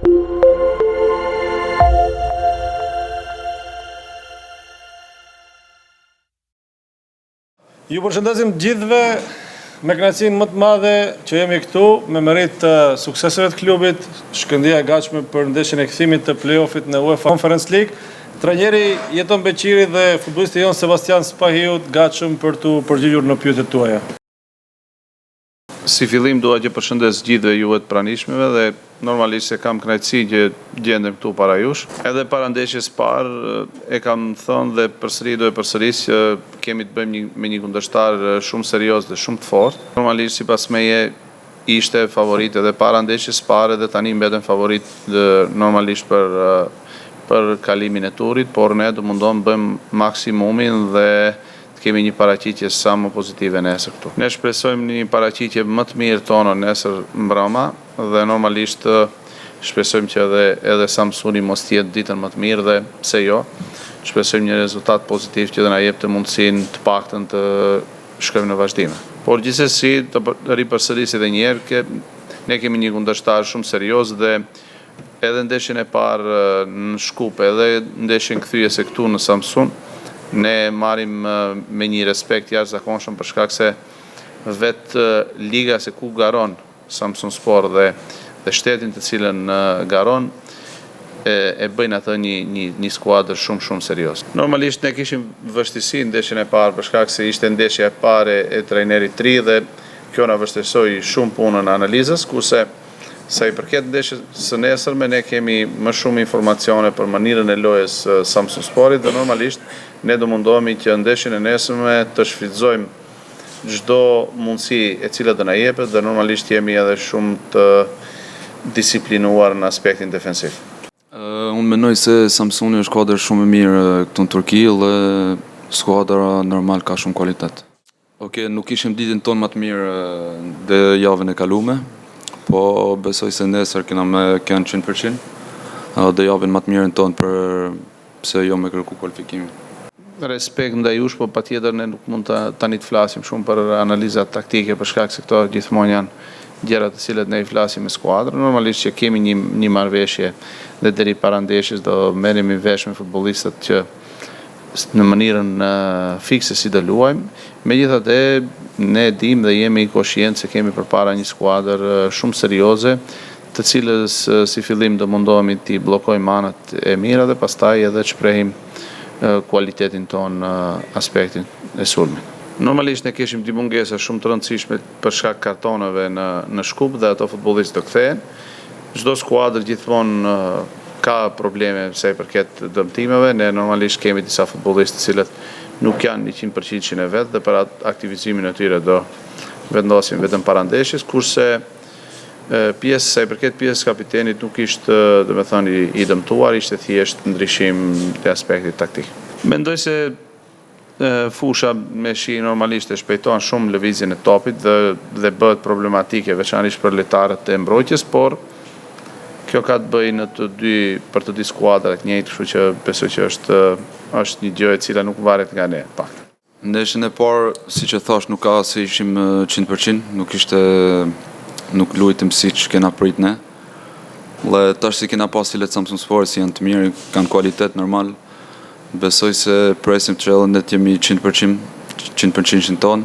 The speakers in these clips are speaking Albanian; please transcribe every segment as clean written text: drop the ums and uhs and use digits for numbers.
Ju përshëndesim gjithve me kënaqësinë më të madhe që jemi këtu me merit të sukseseve të klubit, Shkëndija e gatshme për ndeshjen e kthimit të play-offit në UEFA Conference League. Trajneri Jeton Beqiri dhe futbollisti jon Sebastian Spahiu gatshëm për të përgjigjur në pyetjet tuaja. Si fillim dua që përshëndes gjithëve juve të pranishmeve dhe normalisht se kam kënaqësi që gjendem këtu para jush. Edhe para ndeshjes parë e kam thënë dhe përsëri do e përsëris që kemi të bëjmë me një kundërshtar shumë serioz dhe shumë të fortë. Normalisht sipas meje ishte favorit edhe para ndeshjes parë dhe tani mbeten favorit normalisht për kalimin e turit, por ne do mundohem bëjmë maksimumin dhe kemi një paraqitje sa më pozitive nesër këtu. Ne shpresojmë një paraqitje më të mirë tonë nesër mbrëma dhe normalisht shpresojmë që edhe Samsuni mos të jetë ditën më të mirë dhe pse jo. Shpresojmë një rezultat pozitiv që do na jep të mundësinë të paktën të shkojmë në vazhdime. Por gjithsesi të ripërsëris edhe një herë ne kemi një kundërshtar shumë serioz dhe edhe ndeshjen e parë në Shkup, edhe ndeshjen kthyese këtu në Samsun, ne marrim me një respekt jashtëzakonshëm për shkak se vetë liga se ku garon Samsun Sport dhe shtetin të cilën garon e bëjnë atë një skuadër shumë serioz. Normalisht ne kishim vështirësi në ndeshjen e parë për shkak se ishte ndeshja e parë e trajnerit të ri dhe kjo na vështirësoi shumë punën e analizës, kurse sa i përket ndeshjes së nesërme ne kemi më shumë informacione për mënyrën e lojës Samsun Sportit dhe normalisht ne do mundohemi që ndeshjen e nesërme të shfrytëzojmë çdo mundësi e cila do na jepet dhe normalisht jemi edhe shumë të disiplinuar në aspektin defensiv. Unë mendoj se Samsuni është skuadër shumë e mirë këtu në Turqi dhe skuadra normal ka shumë kualitet. Nuk ishim ditën tonë më të mirë dhe javën e kaluar, po besoj se nesër kena me kënë 100%, dhe javën më të mirën tonë për pse jo me kërku kualifikimin. Respekt ndaj jush, po patjetër ne nuk mund tani të flasim shumë për analizat taktike për shkak se këto gjithmonë janë gjëra të cilat ne i flasim me skuadrën. Normalisht që kemi një marrëveshje dhe deri para ndeshjes do merremi vesh me futbollistët që në mënyrën fikse si do luajmë. Megjithatë ne dim dhe jemi koshient se kemi përpara një skuadër shumë serioze, të cilës si fillim do mundohemi t'i bllokojmë anët e mira dhe pastaj edhe të shprehim kualitetin ton aspektin e sulmit. Normalisht ne kishim dy mungesa shumë të rëndësishme për shkak kartoneve në Shkup dhe ato futbollistë do kthehen. Çdo skuadër gjithmonë ka probleme sa i përket dëmtimeve. Ne normalisht kemi disa futbollistë të cilët nuk janë 100% e vet dhe për aktivizimin e tyre do vendosim vetëm para ndeshjes, kurse pjesë sa i përket pjesës kapitenit nuk ishte, domethënë, i dëmtuar, ishte thjesht ndryshim të aspektit taktik. Mendoj se fusha me shi normalisht e shpejton shumë lëvizjen e topit dhe bëhet problematike veçanërisht për lojtarët e mbrojtjes, por kjo ka të bëjë në të dy për të dy skuadrat njëjtë, kështu që besoj që është një gjë e cila nuk varet nga ne pak. Ndeshjen e parë, siç e thash, nuk ka se ishim 100%, nuk luajtëm siç kena prit ne. Dhe tash si kena pas filet Samsun Sport, si janë të mirë, kanë kualitet normal. Besoj se presim të çelën ne të jemi 100% tonë.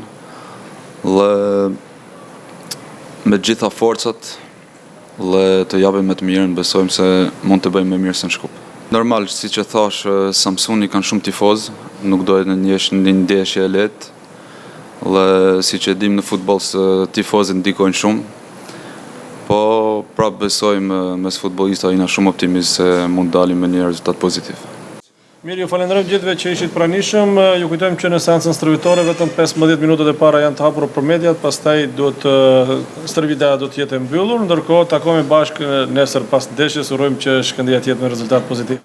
Dhe me gjitha forcat dhe të japim me të mirën, besojmë se mund të bëjmë më mirë se në Shkup. Normal, siç e thash, Samsuni kanë shumë tifoz, nuk dohet në një ndeshje e lehtë. Dhe siç e dim në futboll se tifozët ndikojnë shumë. Po prapë besojmë mes futbollistëve jena shumë optimist se mund dalim me një rezultat pozitiv. Mirë, ju falenderojmë gjithëve që ishit pranishëm. Ju kujtojmë që në seancën stërvitore vetëm 15 minutat e para janë të hapur për mediat, pastaj stërvitja do të jetë e mbyllur, ndërkohë takohemi bashkë nesër pas ndeshjes, urojmë që Shkëndija të jetë me rezultat pozitiv.